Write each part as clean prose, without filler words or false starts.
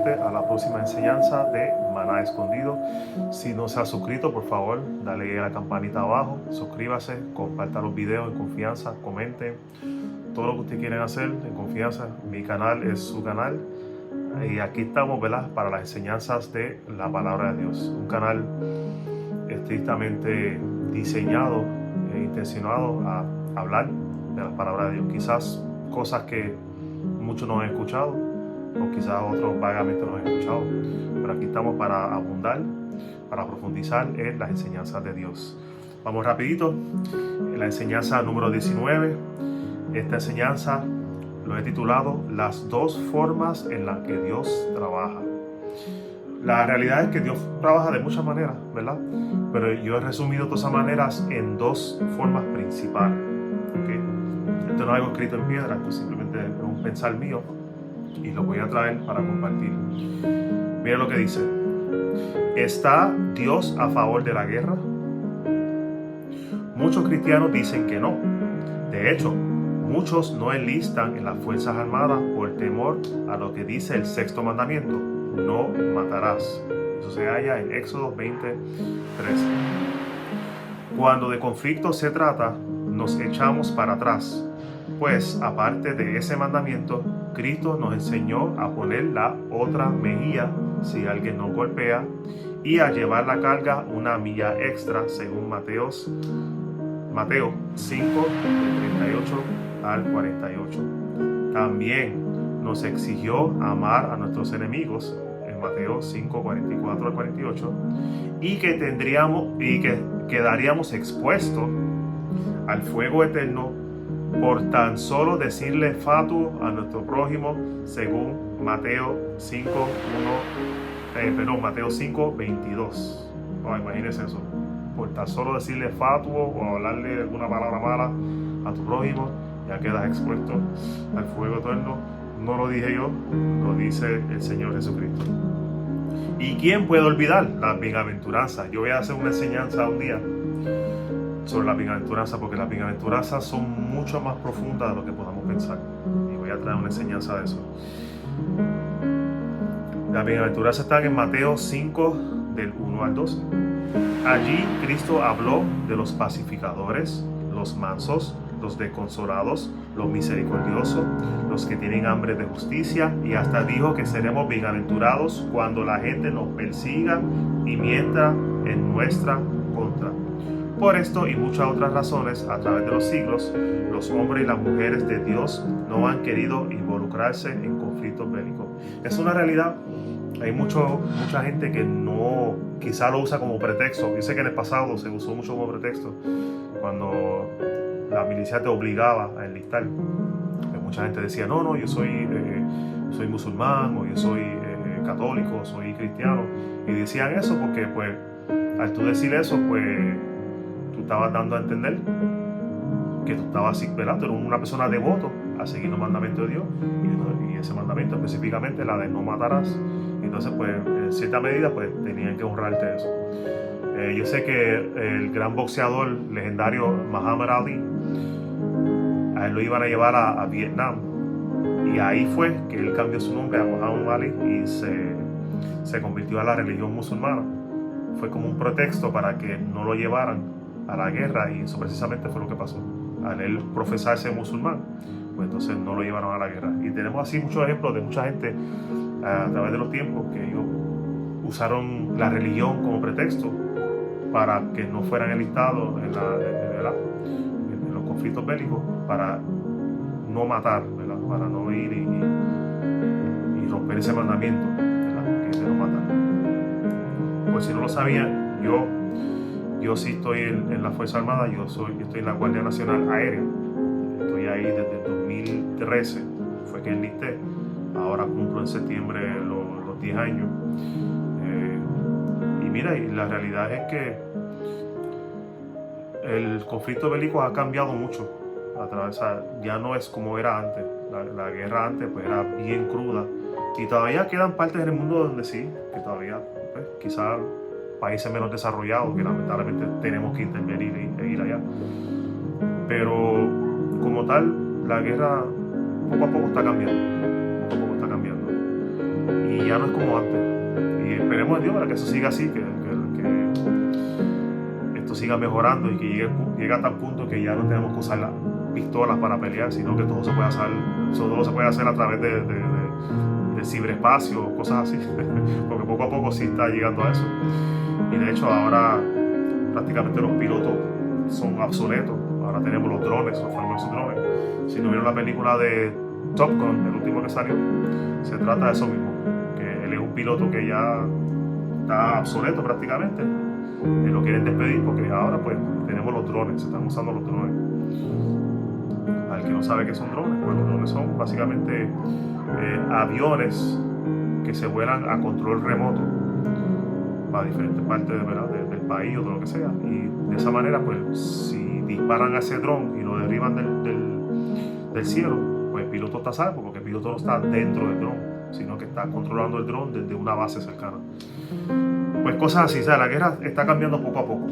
próximamente a la próxima enseñanza de Maná Escondido. Si no se ha suscrito, por favor, dale a la campanita abajo, suscríbase, comparta los videos en confianza, comenten todo lo que ustedes quieren hacer en confianza. Mi canal es su canal y aquí estamos, ¿verdad?, para las enseñanzas de la palabra de Dios. Un canal estrictamente diseñado e intencionado a hablar de la palabra de Dios. Quizás cosas que muchos no han escuchado, o quizás otros vagamente no han escuchado, pero aquí estamos para abundar, para profundizar en las enseñanzas de Dios. Vamos rapidito, en la enseñanza número 19. Esta enseñanza lo he titulado Las dos formas en las que Dios trabaja. La realidad es que Dios trabaja de muchas maneras, ¿verdad? Pero yo he resumido todas esas maneras en dos formas principales, ¿okay? Esto no es algo escrito en piedra, esto simplemente es un pensar mío y lo voy a traer para compartir. Mira lo que dice. ¿Está Dios a favor de la guerra? Muchos cristianos dicen que no. De hecho, muchos no enlistan en las Fuerzas Armadas por temor a lo que dice el sexto mandamiento: no matarás. Eso se halla en Éxodo 20:13. Cuando de conflicto se trata, nos echamos para atrás, pues aparte de ese mandamiento, Cristo nos enseñó a poner la otra mejilla si alguien nos golpea y a llevar la carga una milla extra, según Mateo 5, del 38 al 48. También nos exigió amar a nuestros enemigos en Mateo 5, 44 al 48, y que quedaríamos expuestos al fuego eterno por tan solo decirle fatuo a nuestro prójimo, según Mateo 5, 22. Oh, imagínense eso. Por tan solo decirle fatuo o hablarle alguna palabra mala a tu prójimo, ya quedas expuesto al fuego eterno. No lo dije yo, lo dice el Señor Jesucristo. ¿Y quién puede olvidar las bienaventuranzas? Yo voy a hacer una enseñanza un día sobre las bienaventuranzas, porque las bienaventuranzas son mucho más profundas de lo que podamos pensar, y voy a traer una enseñanza de eso. Las bienaventuranzas están en Mateo 5, del 1 al 12. Allí Cristo habló de los pacificadores, los mansos, los desconsolados, los misericordiosos, los que tienen hambre de justicia, y hasta dijo que seremos bienaventurados cuando la gente nos persiga y mienta en nuestra contra. Por esto y muchas otras razones, a través de los siglos, los hombres y las mujeres de Dios no han querido involucrarse en conflictos bélicos. Es una realidad. Hay mucha gente que no, quizá lo usa como pretexto. Yo sé que en el pasado se usó mucho como pretexto, cuando la milicia te obligaba a enlistar. Mucha gente decía, no, yo soy musulmán, o yo soy católico, soy cristiano. Y decían eso porque, pues, al tú decir eso, pues, tú estabas dando a entender que tú estabas así, ¿verdad? Tú eres una persona devoto a seguir los mandamientos de Dios, y ese mandamiento específicamente, la de no matarás. Entonces, pues, en cierta medida, pues, tenían que honrarte eso. Yo sé que el gran boxeador legendario Muhammad Ali, a él lo iban a llevar a Vietnam, y ahí fue que él cambió su nombre a Muhammad Ali y se convirtió a la religión musulmana. Fue como un pretexto para que no lo llevaran a la guerra, y eso precisamente fue lo que pasó. Al él profesarse musulmán, pues entonces no lo llevaron a la guerra. Y tenemos así muchos ejemplos de mucha gente a través de los tiempos que ellos usaron la religión como pretexto para que no fueran enlistados en los conflictos bélicos, para no matar, ¿verdad? Para no ir y romper ese mandamiento, ¿verdad?, que es de no matar. Pues si no lo sabían, yo sí estoy en la Fuerza Armada. Yo estoy en la Guardia Nacional Aérea. Estoy ahí desde el 2013, fue que enlisté. Ahora cumplo en septiembre los 10 años. Y mira, y la realidad es que el conflicto bélico ha cambiado mucho. Ya no es como era antes. La guerra antes, pues, era bien cruda. Y todavía quedan partes del mundo donde sí, que todavía, pues, quizás países menos desarrollados, que lamentablemente tenemos que intervenir e ir allá. Pero como tal, la guerra poco a poco está cambiando. y ya no es como antes. Y esperemos en Dios para que eso siga así, que esto siga mejorando y que llegue a tal punto que ya no tenemos que usar las pistolas para pelear, sino que todo se puede hacer a través de ciberespacio, cosas así, porque poco a poco sí está llegando a eso. Y de hecho ahora prácticamente los pilotos son obsoletos. Ahora tenemos los drones, los famosos drones. Si no vieron la película de Top Gun, el último que salió, se trata de eso mismo, que él es un piloto que ya está obsoleto prácticamente, y lo quieren despedir porque ahora pues tenemos los drones, se están usando los drones. Al que no sabe qué son drones, pues los drones son básicamente aviones que se vuelan a control remoto para diferentes partes del país o de lo que sea, y de esa manera pues si disparan a ese dron y lo derriban del cielo, pues el piloto está salvo, porque el piloto no está dentro del dron, sino que está controlando el dron desde una base cercana. Pues cosas así, o sea, la guerra está cambiando poco a poco.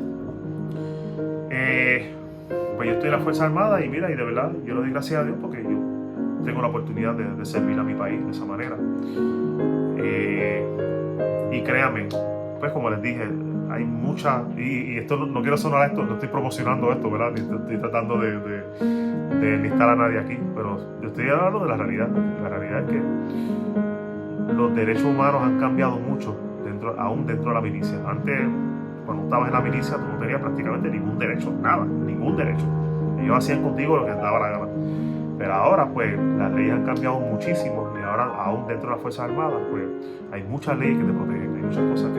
Pues yo estoy en la Fuerza Armada y mira, y de verdad yo le doy gracias a Dios porque yo tengo la oportunidad de servir a mi país de esa manera. Y créanme, pues como les dije, hay mucha, y esto no quiero sonar esto, no estoy promocionando esto, ¿verdad? Ni estoy tratando de enlistar a nadie aquí, pero yo estoy hablando de la realidad. La realidad es que los derechos humanos han cambiado mucho, aún dentro de la milicia. Antes, cuando estabas en la milicia, tú no tenías prácticamente ningún derecho, nada, ningún derecho. Ellos hacían contigo lo que les daba la gana. Pero ahora, pues, las leyes han cambiado muchísimo y ahora, aún dentro de las Fuerzas Armadas, pues, hay muchas leyes que te protegen, hay muchas cosas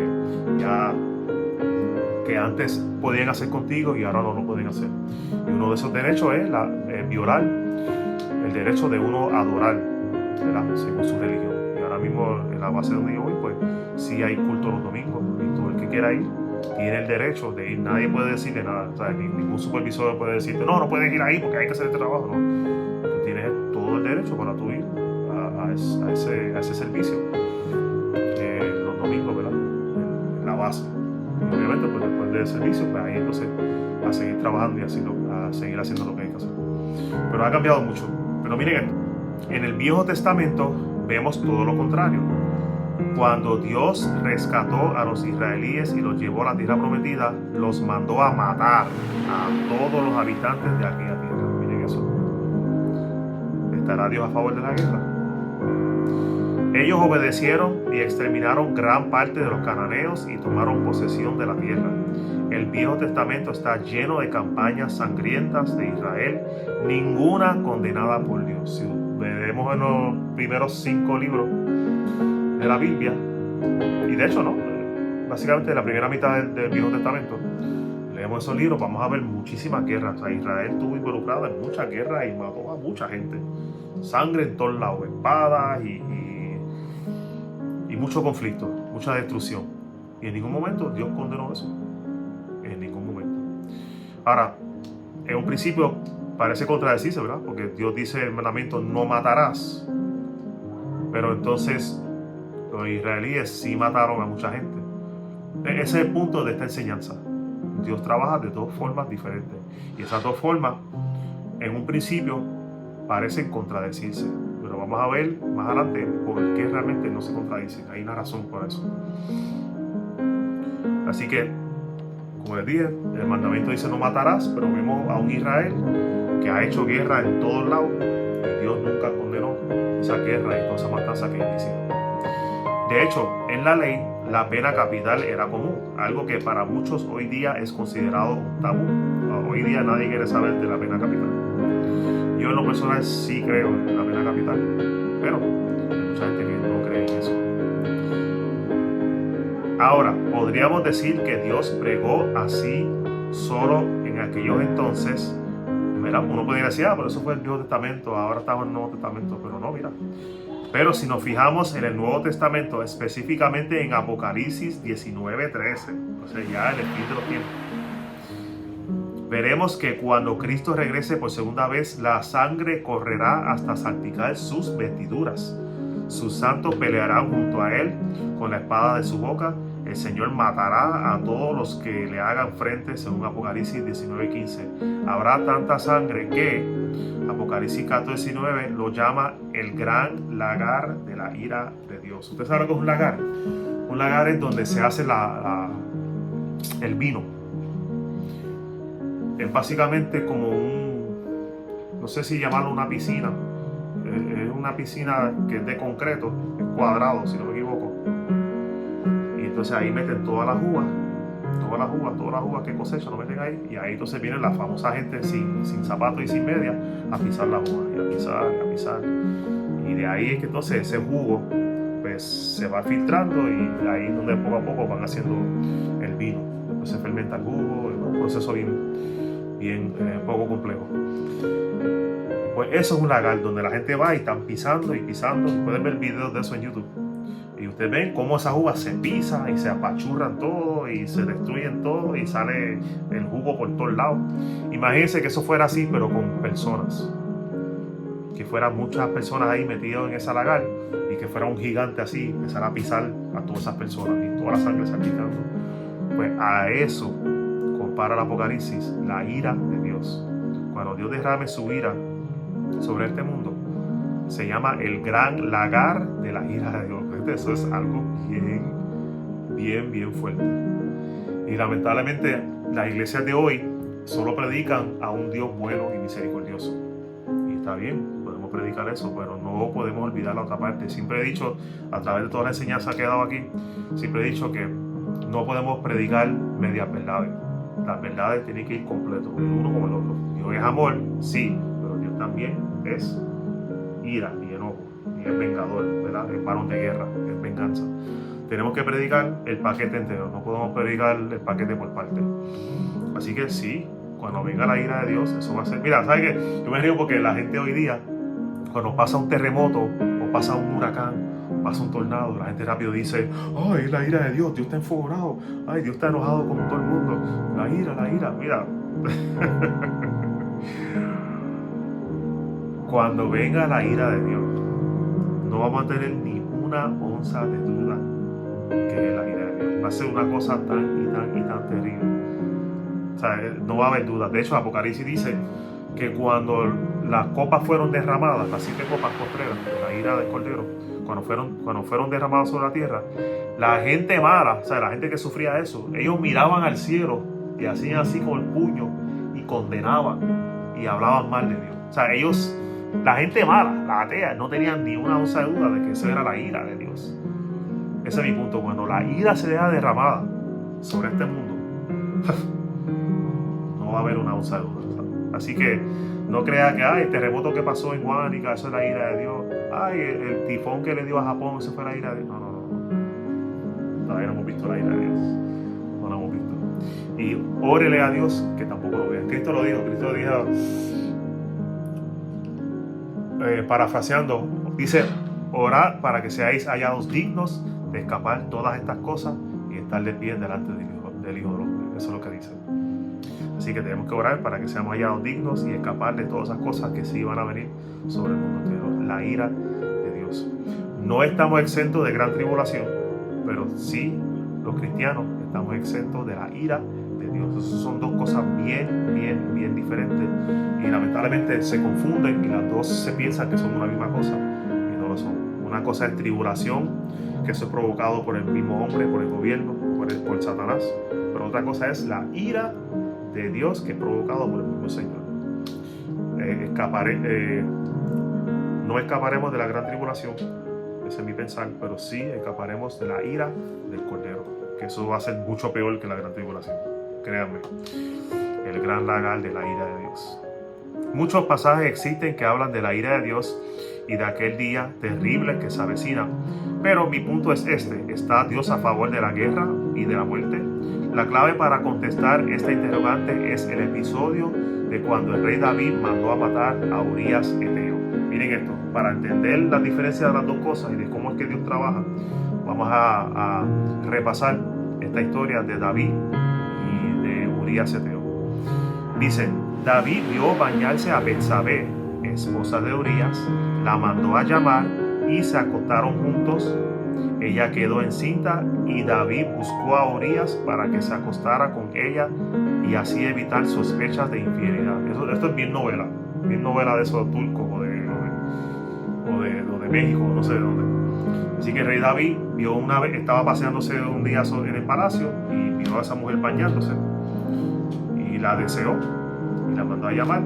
que antes podían hacer contigo y ahora no lo pueden hacer. Y uno de esos derechos es violar el derecho de uno a adorar, ¿verdad? Según su religión. Y ahora mismo, en la base donde yo voy, pues, sí hay culto los domingos y todo el que quiera ir tiene el derecho de ir. Nadie puede decirle nada, o sea, ningún supervisor puede decirte no puedes ir ahí porque hay que hacer este trabajo, no. Tú tienes todo el derecho para tú ir a ese servicio los domingos, ¿verdad? En la base. Y obviamente, pues después del servicio, pues ahí entonces a seguir trabajando y a seguir haciendo lo que hay que hacer. Pero ha cambiado mucho. Pero miren esto, en el Viejo Testamento vemos todo lo contrario. Cuando Dios rescató a los israelíes y los llevó a la tierra prometida, los mandó a matar a todos los habitantes de aquella tierra. Miren eso. ¿Estará Dios a favor de la guerra? Ellos obedecieron y exterminaron gran parte de los cananeos y tomaron posesión de la tierra. El Viejo Testamento está lleno de campañas sangrientas de Israel, ninguna condenada por Dios. Si vemos en los primeros 5 libros de la Biblia, y de hecho, ¿no? Básicamente la primera mitad del Viejo Testamento, leemos esos libros, vamos a ver muchísimas guerras. O sea, Israel estuvo involucrada en muchas guerras y mató a mucha gente. Sangre en todos lados, espadas y mucho conflicto, mucha destrucción. Y en ningún momento Dios condenó eso. En ningún momento. Ahora, en un principio parece contradecirse, ¿verdad? Porque Dios dice en el mandamiento, no matarás. Pero entonces los israelíes sí mataron a mucha gente. Ese es el punto de esta enseñanza. Dios trabaja de dos formas diferentes. Y esas dos formas, en un principio, parecen contradecirse. Pero vamos a ver más adelante por qué realmente no se contradicen. Hay una razón por eso. Así que, como les dije, el mandamiento dice no matarás, pero vemos a un Israel que ha hecho guerra en todos lados y Dios nunca condenó esa guerra y toda esa matanza que ellos hicieron. De hecho, en la ley, la pena capital era común, algo que para muchos hoy día es considerado un tabú. Hoy día nadie quiere saber de la pena capital. Yo en lo personal sí creo en la pena capital, pero hay mucha gente que no cree en eso. Ahora, podríamos decir que Dios pregó así solo en aquellos entonces. Mira, uno podría decir, pero eso fue el Viejo Testamento, ahora estamos en el Nuevo Testamento, pero no, mira. Pero si nos fijamos en el Nuevo Testamento, específicamente en Apocalipsis 19:13, o sea, ya en el fin de los tiempos, veremos que cuando Cristo regrese por segunda vez, la sangre correrá hasta salpicar sus vestiduras. Sus santos pelearán junto a él con la espada de su boca. el Señor matará a todos los que le hagan frente, según Apocalipsis 19:15. Habrá tanta sangre que Apocalipsis 14:19 lo llama el gran lagar de la ira de Dios. ¿Usted sabe lo que es un lagar? Un lagar es donde se hace el vino. Es básicamente como no sé si llamarlo una piscina. Es una piscina que es de concreto, es cuadrado, si no me equivoco. Y entonces ahí meten todas las uvas que cosechan, lo meten ahí. Y ahí entonces viene la famosa gente sin zapatos y sin medias a pisar la uva, y a pisar. Y de ahí es que entonces ese jugo pues se va filtrando, y ahí es donde poco a poco van haciendo el vino. Después se fermenta el jugo, es un proceso bien poco complejo. Pues eso es un lagar donde la gente va y están pisando y pisando. Pueden ver videos de eso en YouTube. Y ustedes ven cómo esas uvas se pisan y se apachurran todo y se destruyen todo y sale el jugo por todos lados. Imagínense que eso fuera así, pero con personas. Que fueran muchas personas ahí metidas en esa lagar, y que fuera un gigante así, empezar a pisar a todas esas personas y toda la sangre salpicando. Pues a eso compara el Apocalipsis, la ira de Dios. Cuando Dios derrame su ira sobre este mundo, se llama el gran lagar de la ira de Dios. Eso es algo bien fuerte. Y lamentablemente las iglesias de hoy solo predican a un Dios bueno y misericordioso. Y está bien, podemos predicar eso, pero no podemos olvidar la otra parte. Siempre he dicho, a través de toda la enseñanza que he dado aquí, siempre he dicho que no podemos predicar medias verdades. Las verdades tienen que ir completos, el uno como el otro. Dios es amor, sí, pero Dios también es ira y enojo, y es vengador, ¿verdad? Es varón de guerra, es venganza. Tenemos que predicar el paquete entero, no podemos predicar el paquete por parte. Así que sí, cuando venga la ira de Dios, eso va a ser... Mira, ¿sabes qué? Yo me río porque la gente hoy día, cuando pasa un terremoto, o pasa un huracán, o pasa un tornado, la gente rápido dice: ¡ay, la ira de Dios! Dios está enfogonado. ¡Ay, Dios está enojado con todo el mundo! La ira. Mira. Cuando venga la ira de Dios, no vamos a tener ni una onza de duda que es la ira de Dios. Va a ser una cosa tan terrible. O sea, no va a haber duda. De hecho, Apocalipsis dice que cuando las copas fueron derramadas, las 7 copas postreras de la ira del Cordero, cuando fueron derramadas sobre la tierra, la gente mala, o sea, la gente que sufría eso, ellos miraban al cielo y hacían así con el puño y condenaban y hablaban mal de Dios. O sea, la gente mala, la atea, no tenían ni una onza de duda de que eso era la ira de Dios. Ese es mi punto. Cuando la ira se deja derramada sobre este mundo, no va a haber una onza de duda. Así que no crea que el terremoto que pasó en Guánica, eso es la ira de Dios. El tifón que le dio a Japón, eso fue la ira de Dios. No. Todavía no hemos visto la ira de Dios. No la hemos visto. Y órele a Dios que tampoco lo vean. Cristo lo dijo. Parafraseando, dice: orad para que seáis hallados dignos de escapar todas estas cosas y estar de pie delante del Hijo del Hombre. Eso es lo que dice. Así que tenemos que orar para que seamos hallados dignos y escapar de todas esas cosas que sí van a venir sobre el mundo entero. La ira de Dios. No estamos exentos de gran tribulación, pero sí los cristianos estamos exentos de la ira de Dios. Esas son dos cosas bien diferentes, y lamentablemente se confunden y las dos se piensan que son una misma cosa y no lo son. Una cosa es tribulación, que eso es provocado por el mismo hombre, por el gobierno, por Satanás, pero otra cosa es la ira de Dios, que es provocado por el mismo Señor. No escaparemos de la gran tribulación, ese es mi pensar, pero sí escaparemos de la ira del Cordero, que eso va a ser mucho peor que la gran tribulación. Créanme, el gran lagar de la ira de Dios. Muchos pasajes existen que hablan de la ira de Dios y de aquel día terrible que se avecina. Pero mi punto es este: ¿está Dios a favor de la guerra y de la muerte? La clave para contestar esta interrogante es el episodio de cuando el rey David mandó a matar a Urías eteo. Miren esto, para entender la diferencia de las dos cosas y de cómo es que Dios trabaja, vamos a repasar esta historia de David y de Urías eteo. Dice: David vio bañarse a Betsabé, esposa de Urías, la mandó a llamar y se acostaron juntos. ella quedó encinta y David buscó a Urías para que se acostara con ella y así evitar sospechas de infidelidad. Esto es bien novela de esos turcos o de México, no sé de dónde. Así que el rey David vio una vez, estaba paseándose un día en el palacio y vio a esa mujer bañándose y la deseó y la mandó a llamar.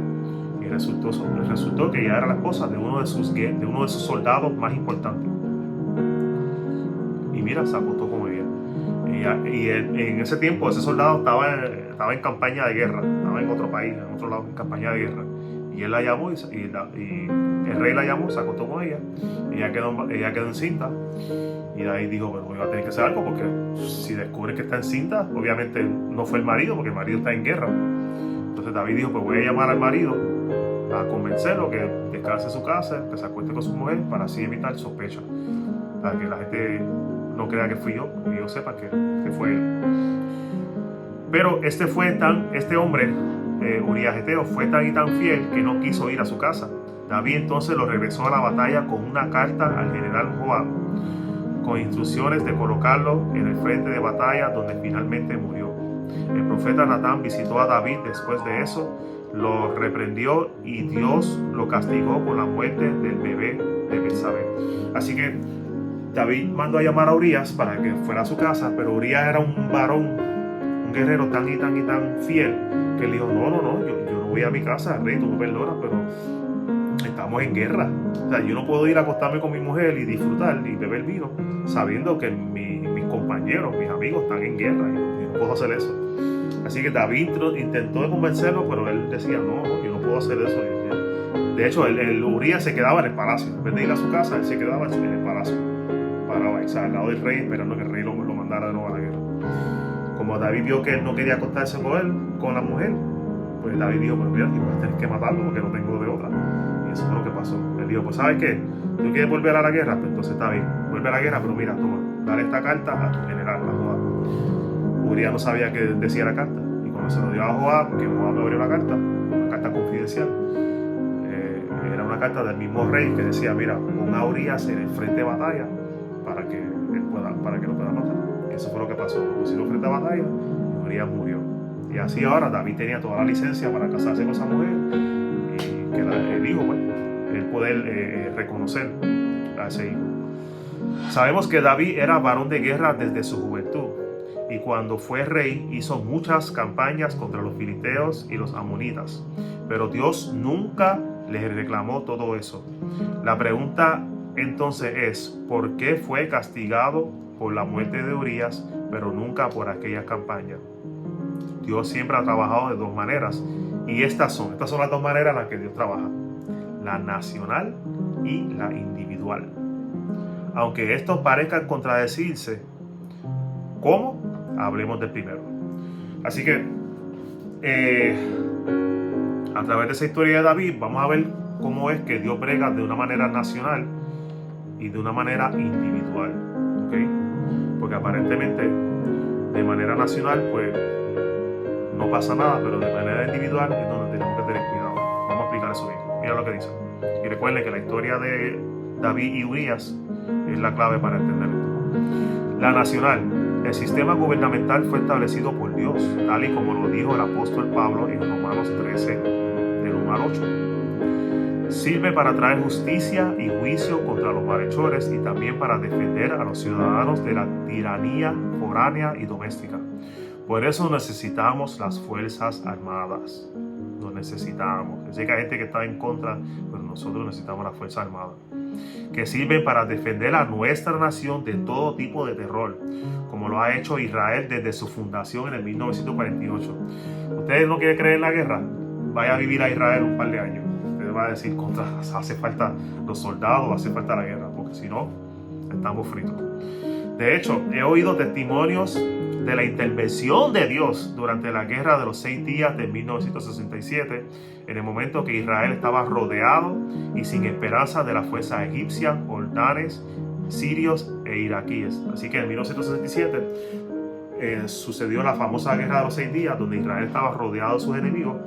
Y resultó que ella era la esposa de uno de sus soldados más importantes. Y mira, se acostó con ella. En ese tiempo ese soldado estaba en campaña de guerra, estaba en otro país, en otro lado, en campaña de guerra. Y él la llamó y el rey la llamó, se acostó con ella. Ella quedó encinta. Y David dijo, bueno, iba a tener que hacer algo porque si descubre que está encinta, obviamente no fue el marido, porque el marido está en guerra. Entonces David dijo, pues voy a llamar al marido a convencerlo que descanse en su casa, que se acueste con su mujer para así evitar sospecha, para que la gente no crea que fui yo y yo sepa que fue él. Pero este hombre, Urías Geteo, fue tan y tan fiel que no quiso ir a su casa. David entonces lo regresó a la batalla con una carta al general Joab, con instrucciones de colocarlo en el frente de batalla donde finalmente murió. El profeta Natán visitó a David después de eso, lo reprendió y Dios lo castigó con la muerte del bebé de Betsabé. Así que David mandó a llamar a Urías para que fuera a su casa, pero Urías era un varón, un guerrero tan y tan fiel, que él dijo, no, yo no voy a mi casa, rey, tú me perdonas, pero estamos en guerra. O sea, yo no puedo ir a acostarme con mi mujer y disfrutar y beber vino, sabiendo que mis compañeros, mis amigos están en guerra, y no puedo hacer eso. Así que David intentó convencerlo, pero él decía, no, yo no puedo hacer eso. De hecho, el Urías se quedaba en el palacio. En vez de ir a su casa, él se quedaba en el palacio, al lado del rey, esperando que el rey lo mandara de nuevo a la guerra. Como David vio que él no quería acostarse con la mujer, pues David dijo, pues mira, voy a tener que matarlo porque no tengo de otra. Y eso fue lo que pasó. Él dijo, pues ¿sabes qué? ¿Tú quieres volver a la guerra? Pues entonces está bien, vuelve a la guerra, pero mira, toma, dale esta carta a tu general, a Joab. Urías no sabía qué decía la carta. Y cuando se lo dio a Joab, que Joab le abrió la carta, una carta confidencial, era una carta del mismo rey que decía, mira, pon a Urías en el frente de batalla para que lo pueda matar. Y eso fue lo que pasó. Lo pusieron frente a batalla y Urías murió. Y así ahora David tenía toda la licencia para casarse con esa mujer y que el hijo, pues, él poder reconocer a ese hijo. Sabemos que David era varón de guerra desde su juventud y cuando fue rey hizo muchas campañas contra los filisteos y los amonitas, pero Dios nunca le reclamó todo eso. La pregunta entonces es, ¿por qué fue castigado por la muerte de Urías, pero nunca por aquellas campañas? Dios siempre ha trabajado de dos maneras y estas son las dos maneras en las que Dios trabaja: la nacional y la individual. Aunque estos parezcan contradecirse, ¿cómo? Hablemos del primero. Así que a través de esa historia de David vamos a ver cómo es que Dios brega de una manera nacional y de una manera individual, ¿okay? Porque aparentemente de manera nacional pues no pasa nada, pero de manera individual es donde tenemos que tener cuidado. Vamos a explicar eso bien. Mira lo que dice. Y recuerden que la historia de David y Urías es la clave para entender esto. La nacional. El sistema gubernamental fue establecido por Dios, tal y como lo dijo el apóstol Pablo en Romanos 13, del 1 al 8. Sirve para traer justicia y juicio contra los malhechores y también para defender a los ciudadanos de la tiranía foránea y doméstica. Por eso necesitamos las Fuerzas Armadas. Los necesitamos. Sé que hay gente que está en contra, pero nosotros necesitamos las Fuerzas Armadas, que sirven para defender a nuestra nación de todo tipo de terror, como lo ha hecho Israel desde su fundación en el 1948. ¿Ustedes no quieren creer en la guerra? Vaya a vivir a Israel un par de años. Ustedes van a decir, hace falta los soldados, hace falta la guerra, porque si no, estamos fritos. De hecho, he oído testimonios de la intervención de Dios durante la guerra de los 6 días de 1967, en el momento que Israel estaba rodeado y sin esperanza de las fuerzas egipcias, jordanes, sirios e iraquíes. Así que en 1967 sucedió la famosa guerra de los 6 días, donde Israel estaba rodeado de sus enemigos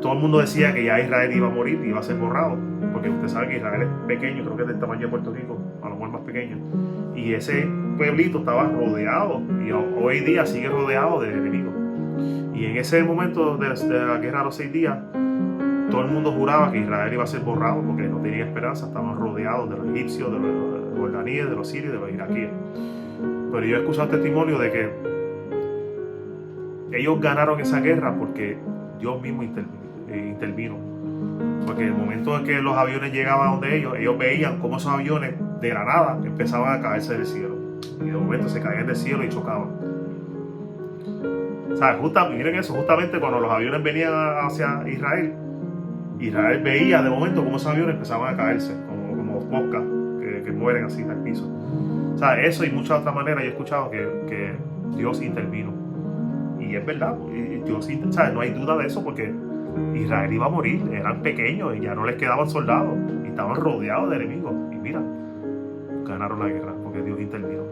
todo el mundo decía que ya Israel iba a morir, iba a ser borrado, porque usted sabe que Israel es pequeño, creo que es del tamaño de Puerto Rico, a lo mejor más pequeño, y ese pueblito estaba rodeado, y hoy día sigue rodeado de enemigos. Y en ese momento de la guerra de los 6 días, todo el mundo juraba que Israel iba a ser borrado porque no tenía esperanza, estaban rodeados de los egipcios, de los jordaníes, de los sirios, de los iraquíes. Pero yo he escuchado testimonio de que ellos ganaron esa guerra porque Dios mismo intervino. Porque en el momento en que los aviones llegaban donde ellos veían cómo esos aviones de la nada empezaban a caerse del cielo. Y de momento se caían del cielo y chocaban. ¿Sabes? Miren eso, justamente cuando los aviones venían hacia Israel veía de momento cómo esos aviones empezaban a caerse, como moscas que mueren así al piso. O sea, eso y muchas otras maneras yo he escuchado que Dios intervino. Y es verdad, Dios, ¿sabes? No hay duda de eso porque Israel iba a morir, eran pequeños y ya no les quedaban soldados y estaban rodeados de enemigos. Y mira, ganaron la guerra porque Dios intervino.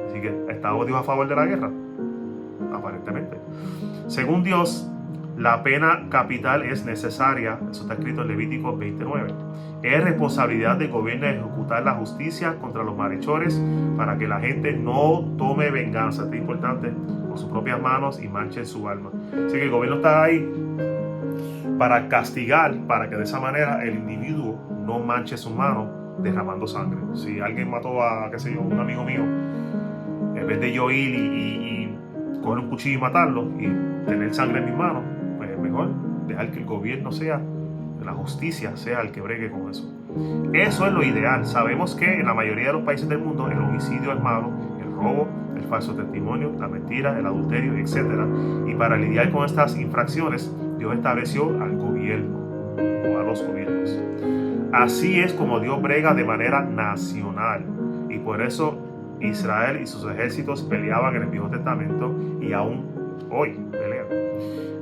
Así que, ¿estaba Dios a favor de la guerra? Aparentemente. Según Dios, la pena capital es necesaria, eso está escrito en Levítico 29. Es responsabilidad del gobierno ejecutar la justicia contra los malhechores para que la gente no tome venganza, esto es importante, con sus propias manos y manche su alma. Así que el gobierno está ahí para castigar, para que de esa manera el individuo no manche sus manos derramando sangre. Si alguien mató a, qué sé yo, un amigo mío, en vez de yo ir y coger un cuchillo y matarlo y tener sangre en mis manos, pues es mejor dejar que el gobierno sea, la justicia sea el que bregue con eso. Eso es lo ideal. Sabemos que en la mayoría de los países del mundo el homicidio es malo, el robo, el falso testimonio, la mentira, el adulterio, etc. Y para lidiar con estas infracciones, Dios estableció al gobierno o a los gobiernos. Así es como Dios brega de manera nacional. Y por eso Israel y sus ejércitos peleaban en el Viejo Testamento y aún hoy pelean.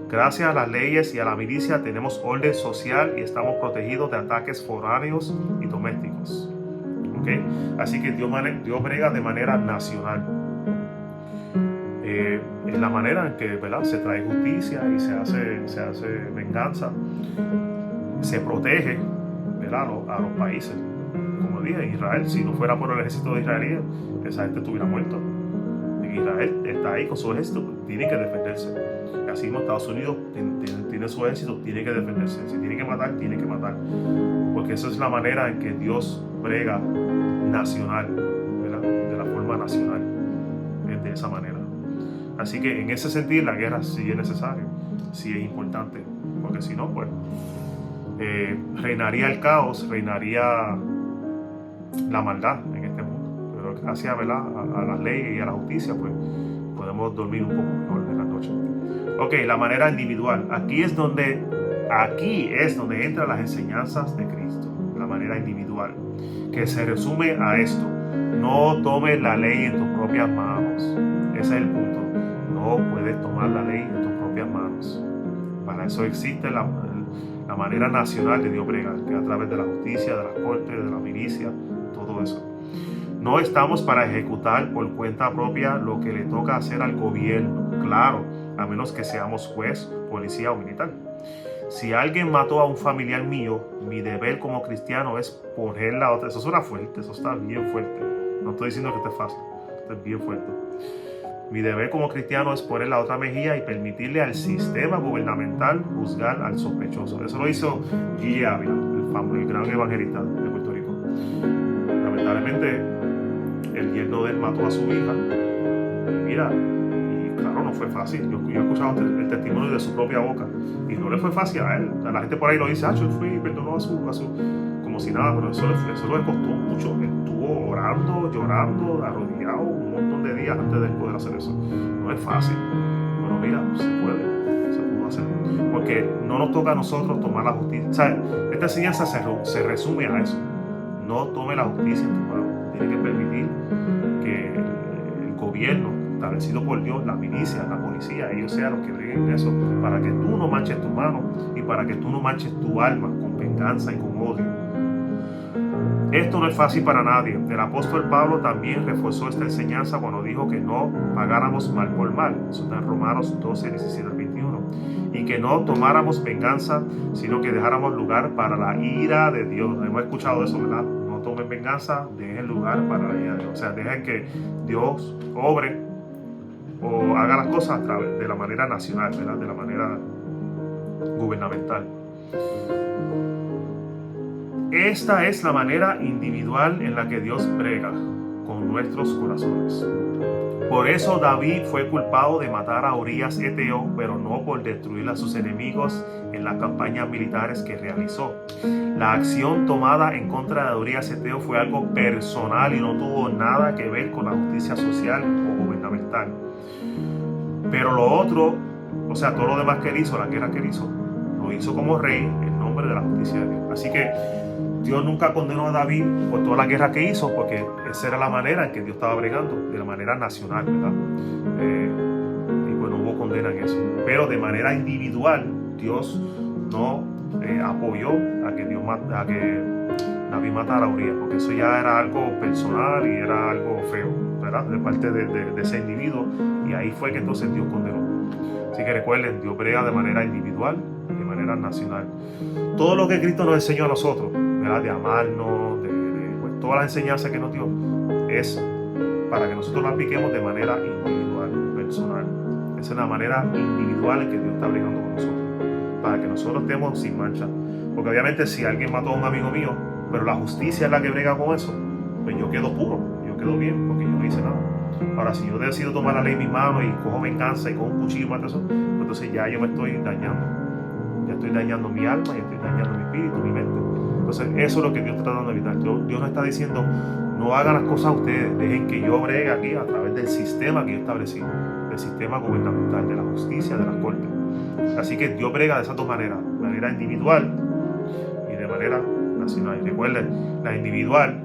Gracias a las leyes y a la milicia tenemos orden social y estamos protegidos de ataques foráneos y domésticos. ¿Okay? Así que Dios brega de manera nacional. Es la manera en que, ¿verdad?, se trae justicia y se hace venganza. Se protege, ¿verdad?, a los países. Como dije, Israel, si no fuera por el ejército de Israel, esa gente estuviera muerto. Israel está ahí con su ejército, tiene que defenderse. Así como Estados Unidos tiene su ejército, tiene que defenderse. Si tiene que matar, tiene que matar. Porque esa es la manera en que Dios brega nacional, ¿verdad?, de la forma nacional, es de esa manera. Así que en ese sentido la guerra sí es necesaria, sí es importante, porque si no, pues reinaría el caos, reinaría la maldad en este mundo. Pero gracias, ¿verdad?, a las leyes y a la justicia, pues podemos dormir un poco mejor en la noche. Ok, la manera individual. Aquí es donde entran las enseñanzas de Cristo, la manera individual, que se resume a esto: no tomes la ley en tus propias manos. Ese es el punto. No puedes tomar la ley en tus propias manos. Para eso existe la manera nacional de Dios bregar, que es a través de la justicia, de las cortes, de la milicia, todo eso. No estamos para ejecutar por cuenta propia lo que le toca hacer al gobierno, claro, a menos que seamos juez, policía o militar. Si alguien mató a un familiar mío, mi deber como cristiano es poner la otra. Eso suena fuerte, eso está bien fuerte. No estoy diciendo que esto es fácil, esto es bien fuerte. Mi deber como cristiano es poner la otra mejilla y permitirle al sistema gubernamental juzgar al sospechoso. Eso lo hizo G. Ávila, el gran evangelista de Puerto Rico. Lamentablemente, el yerno de él mató a su hija. Y mira, y claro, no fue fácil. Yo he escuchado el testimonio de su propia boca y no le fue fácil a él. La gente por ahí lo dice, él fue y perdonó a su como si nada, pero eso le costó mucho. Estuvo orando, llorando, arrodillado un montón de días antes de poder hacer eso. No es fácil, pero mira, se pudo hacer, porque no nos toca a nosotros tomar la justicia. O sea, esta enseñanza se resume a eso: no tome la justicia en tus manos. Tiene que permitir que el gobierno establecido por Dios, la milicia, la policía, ellos sean los que breguen eso, para que tú no manches tus manos y para que tú no manches tu alma con venganza y con odio. Esto no es fácil para nadie. El apóstol Pablo también reforzó esta enseñanza cuando dijo que no pagáramos mal por mal. Eso está en Romanos 12, 17 al 21. y que no tomáramos venganza, sino que dejáramos lugar para la ira de Dios. Hemos escuchado eso, ¿verdad? No tomen venganza, dejen lugar para la ira de Dios. O sea, dejen que Dios obre o haga las cosas a través de la manera nacional, ¿verdad? De la manera gubernamental. Esta es la manera individual en la que Dios brega con nuestros corazones. Por eso David fue culpado de matar a Urías Eteo, pero no por destruir a sus enemigos en las campañas militares que realizó. La acción tomada en contra de Urías Eteo fue algo personal y no tuvo nada que ver con la justicia social o gubernamental. Pero lo otro, o sea, todo lo demás que él hizo, la guerra que él hizo, lo hizo como rey en nombre de la justicia de Dios. Así que Dios nunca condenó a David por toda la guerra que hizo, porque esa era la manera en que Dios estaba bregando, de la manera nacional, ¿verdad? Y pues no hubo condena en eso. Pero de manera individual, Dios no apoyó a que David matara a Urías, porque eso ya era algo personal y era algo feo, ¿verdad? De parte de ese individuo, y ahí fue que entonces Dios condenó. Así que recuerden, Dios brega de manera individual, de manera nacional. Todo lo que Cristo nos enseñó a nosotros, ¿verdad? De amarnos, pues, toda la enseñanza que nos dio, es para que nosotros la apliquemos de manera individual, personal. Esa es la manera individual en que Dios está bregando con nosotros, para que nosotros estemos sin mancha. Porque obviamente si alguien mató a un amigo mío, pero la justicia es la que brega con eso, pues yo quedo puro, yo quedo bien, porque yo no hice nada. Ahora, si yo decido tomar la ley en mis manos y cojo venganza y cojo un cuchillo y mato eso, pues entonces ya yo me estoy dañando. Ya estoy dañando mi alma, ya estoy dañando mi espíritu, mi mente. Entonces eso es lo que Dios está tratando de evitar. Dios nos está diciendo, no hagan las cosas ustedes, dejen que yo bregue aquí a través del sistema que yo establecí, del sistema gubernamental, de la justicia, de las cortes. Así que Dios brega de esas dos maneras, de manera individual y de manera nacional. Y recuerden, la individual,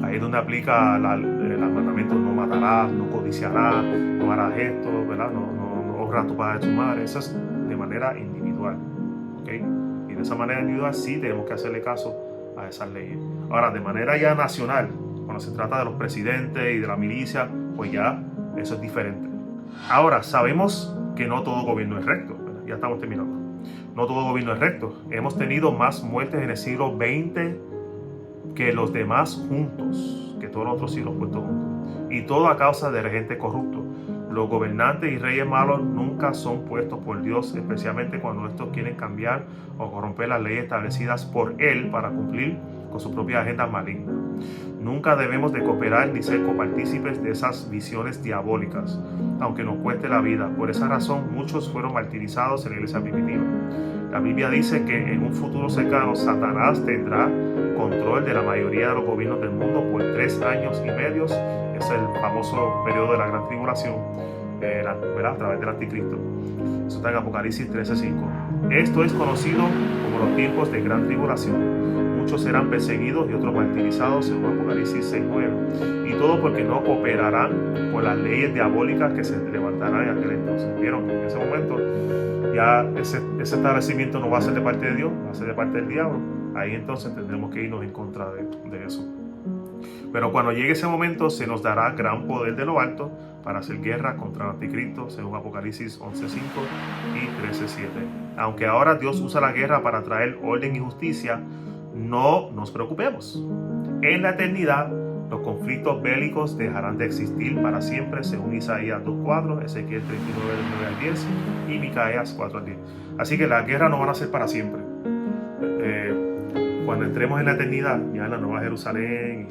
ahí es donde aplica los mandamientos: no matarás, no codiciarás, no harás esto, ¿verdad? No honras a tu padre y a tu madre. Eso es de manera individual, ¿ok? Y de esa manera individual sí tenemos que hacerle caso a esas leyes. Ahora, de manera ya nacional, cuando se trata de los presidentes y de la milicia, pues ya eso es diferente. Ahora, sabemos que no todo gobierno es recto, ¿verdad? Ya estamos terminando. No todo gobierno es recto. Hemos tenido más muertes en el siglo XX que los demás juntos, que todos los otros siglos puestos juntos. Y todo a causa de gente corrupto. Los gobernantes y reyes malos nunca son puestos por Dios, especialmente cuando estos quieren cambiar o corromper las leyes establecidas por Él para cumplir con su propia agenda maligna. Nunca debemos de cooperar ni ser copartícipes de esas visiones diabólicas, aunque nos cueste la vida. Por esa razón, muchos fueron martirizados en la iglesia primitiva. La Biblia dice que en un futuro cercano, Satanás tendrá control de la mayoría de los gobiernos del mundo por 3 años y medio. Es el famoso periodo de la gran tribulación, ¿verdad? A través del anticristo. Eso está en Apocalipsis 13:5. Esto es conocido como los tiempos de gran tribulación. Muchos serán perseguidos y otros martirizados, según Apocalipsis 6:9. Y todo porque no cooperarán con las leyes diabólicas que se levantarán en aquel entonces. ¿Vieron? En ese momento ya ese establecimiento no va a ser de parte de Dios, va a ser de parte del diablo. Ahí entonces tendremos que irnos en contra de eso. Pero cuando llegue ese momento se nos dará gran poder de lo alto para hacer guerra contra el anticristo, según Apocalipsis 11:5 y 13:7. Aunque ahora Dios usa la guerra para traer orden y justicia, no nos preocupemos. En la eternidad, los conflictos bélicos dejarán de existir para siempre, según Isaías 2:4, Ezequiel 39:9-10 y Micaías 4:10. Así que las guerras no van a ser para siempre. Cuando entremos en la eternidad, ya en la Nueva Jerusalén,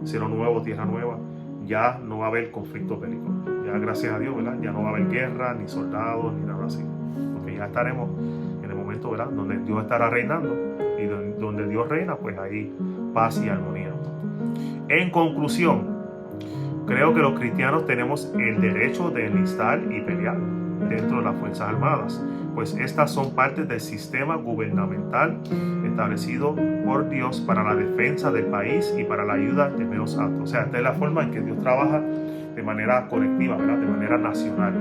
cielo nuevo, tierra nueva, ya no va a haber conflictos bélicos. Ya gracias a Dios, ¿verdad? Ya no va a haber guerra, ni soldados, ni nada así. Porque ya estaremos en el momento, ¿verdad?, donde Dios estará reinando. Y donde Dios reina, pues ahí paz y armonía. En conclusión, creo que los cristianos tenemos el derecho de enlistar y pelear dentro de las Fuerzas Armadas, pues estas son partes del sistema gubernamental establecido por Dios para la defensa del país y para la ayuda de menos aptos. O sea, esta es la forma en que Dios trabaja de manera colectiva, ¿verdad?, de manera nacional.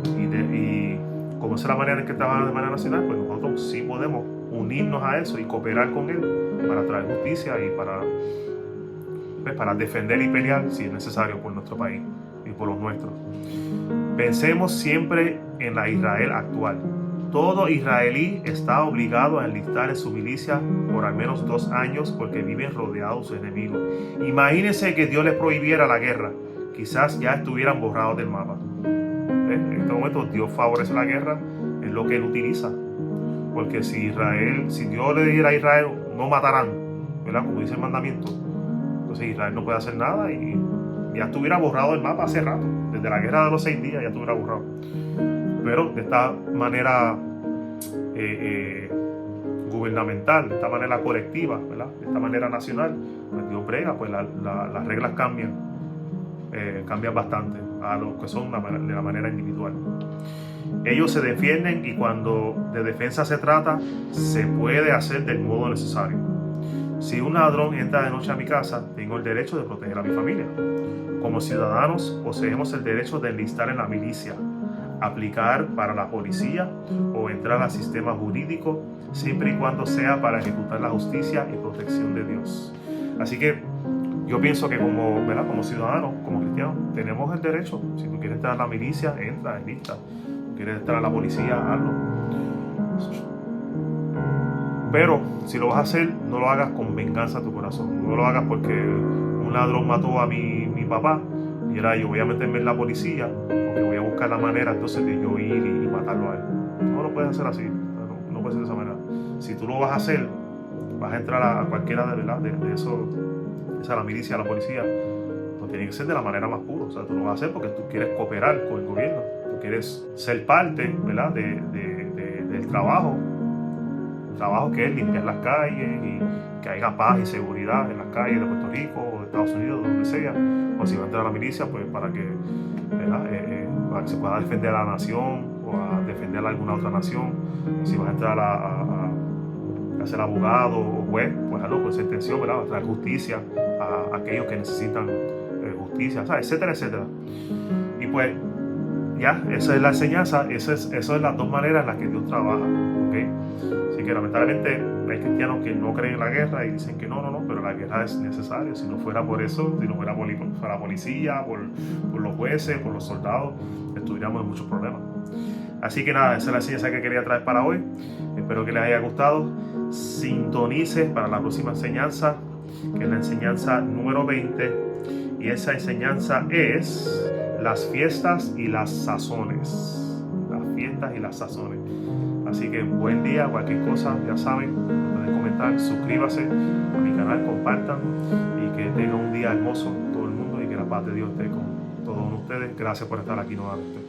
Y como esa es la manera en que trabaja de manera nacional, pues nosotros sí podemos unirnos a eso y cooperar con Él para traer justicia y para defender y pelear, si es necesario, por nuestro país y por los nuestros. Pensemos siempre en la Israel actual, Todo israelí está obligado a enlistar en su milicia por al menos 2 años porque viven rodeados de sus enemigos. Imagínense que Dios les prohibiera la guerra. Quizás ya estuvieran borrados del mapa. En este momento Dios favorece la guerra, es lo que Él utiliza. Porque si Dios le dijera a Israel, no matarán, ¿verdad? Como dice el mandamiento, entonces Israel no puede hacer nada y ya estuviera borrado del mapa hace rato. Desde la guerra de los 6 días ya estuviera borrado. Pero de esta manera gubernamental, de esta manera colectiva, ¿verdad? De esta manera nacional, pues Dios brega, pues las reglas cambian bastante a lo que son de la manera individual. Ellos se defienden y cuando de defensa se trata, se puede hacer del modo necesario. Si un ladrón entra de noche a mi casa, tengo el derecho de proteger a mi familia. Como ciudadanos, poseemos el derecho de enlistar en la milicia, aplicar para la policía o entrar al sistema jurídico, siempre y cuando sea para ejecutar la justicia y protección de Dios. Así que yo pienso que como ciudadanos, como cristianos, tenemos el derecho. Si tú quieres entrar a la milicia, entra, enlista. Si quieres entrar a la policía, hazlo. Pero si lo vas a hacer, no lo hagas con venganza a tu corazón. No lo hagas porque un ladrón mató a mi papá y ahora yo voy a meterme en la policía porque voy a buscar la manera entonces de yo ir y matarlo a él. No lo puedes hacer así. No puedes hacer de esa manera. Si tú lo vas a hacer, vas a entrar a cualquiera de eso, a la milicia, a la policía, pues tiene que ser de la manera más pura. O sea, tú lo vas a hacer porque tú quieres cooperar con el gobierno. Tú quieres ser parte, ¿verdad? Del trabajo. Trabajo que es limpiar las calles y que haya paz y seguridad en las calles de Puerto Rico o de Estados Unidos, donde sea. O si va a entrar a la milicia, pues para que se pueda defender a la nación o a defender a alguna otra nación. O si vas a entrar a ser abogado o juez, pues hazlo con esa intención, ¿verdad? A traer justicia a aquellos que necesitan justicia, ¿sabes? Etcétera, etcétera. Y pues ya, esa es la enseñanza, eso es las 2 maneras en las que Dios trabaja, ¿ok? Así que lamentablemente hay cristianos que no creen en la guerra y dicen que no, pero la guerra es necesaria. Si no fuera por eso, si no fuera por la policía, por los jueces, por los soldados, estuviéramos en muchos problemas. Así que nada, esa es la enseñanza que quería traer para hoy. Espero que les haya gustado. Sintonice para la próxima enseñanza, que es la enseñanza número 20. Y esa enseñanza es las fiestas y las sazones. Las fiestas y las sazones. Así que buen día, cualquier cosa, ya saben, pueden comentar, suscríbase a mi canal, compartan y que tengan un día hermoso todo el mundo y que la paz de Dios esté con todos ustedes. Gracias por estar aquí nuevamente.